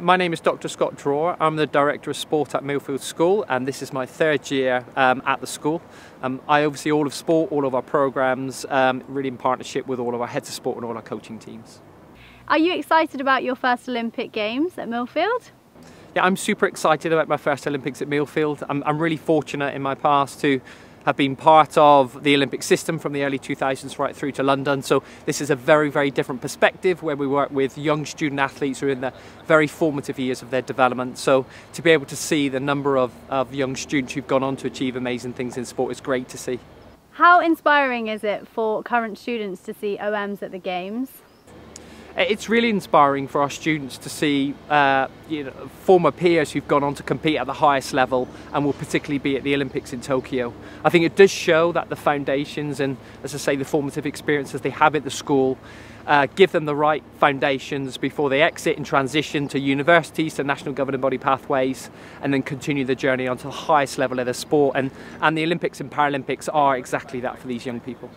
My name is Dr. Scott Drawer. I'm the Director of Sport at Millfield School, and this is my third year at the school. I oversee all of sport, all of our programmes, really in partnership with all of our heads of sport and all our coaching teams. Are you excited about your first Olympic Games at Millfield? Yeah, I'm super excited about my first Olympics at Millfield. I'm really fortunate in my past to have been part of the Olympic system from the early 2000s right through to London. So this is a very, very different perspective where we work with young student athletes who are in the very formative years of their development. So to be able to see the number of young students who've gone on to achieve amazing things in sport is great to see. How inspiring is it for current students to see OMs at the Games? It's really inspiring for our students to see former peers who've gone on to compete at the highest level and will particularly be at the Olympics in Tokyo. I think it does show that the foundations and, as I say, the formative experiences they have at the school give them the right foundations before they exit and transition to universities, to national governing body pathways, and then continue the journey onto the highest level of their sport. And the Olympics and Paralympics are exactly that for these young people.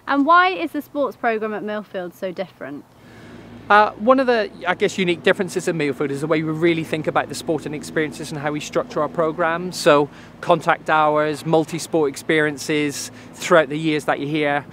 And why is the sports programme at Millfield so different? One of the, I guess, unique differences in Millfield is the way we really think about the sporting experiences and how we structure our programmes. So contact hours, multi-sport experiences throughout the years that you're here,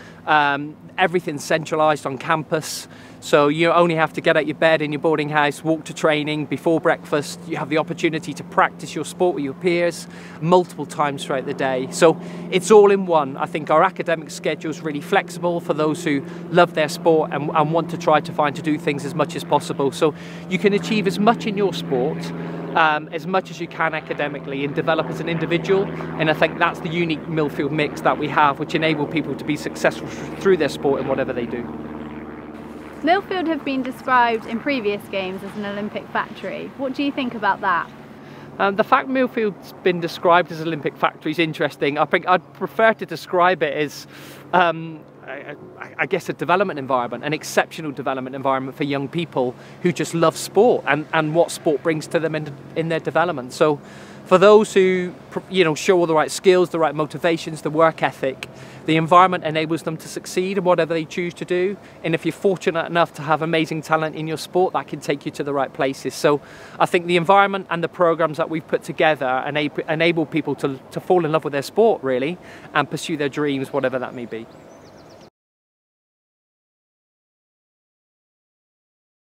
everything's centralised on campus. So you only have to get out your bed in your boarding house, walk to training before breakfast. You have the opportunity to practice your sport with your peers multiple times throughout the day. So it's all in one. I think our academic schedule is really flexible for those who love their sport and want to try to do things as much as possible. So you can achieve as much in your sport as much as you can academically and develop as an individual, and I think that's the unique Millfield mix that we have, which enable people to be successful through their sport in whatever they do. Millfield have been described in previous games as an Olympic factory. What do you think about that? The fact Millfield's been described as an Olympic factory is interesting. I think I'd prefer to describe it as I guess a development environment, an exceptional development environment for young people who just love sport and what sport brings to them in their development. So for those who show all the right skills, the right motivations, the work ethic, the environment enables them to succeed in whatever they choose to do. And if you're fortunate enough to have amazing talent in your sport, that can take you to the right places. So I think the environment and the programs that we've put together enable people to fall in love with their sport, really, and pursue their dreams, whatever that may be.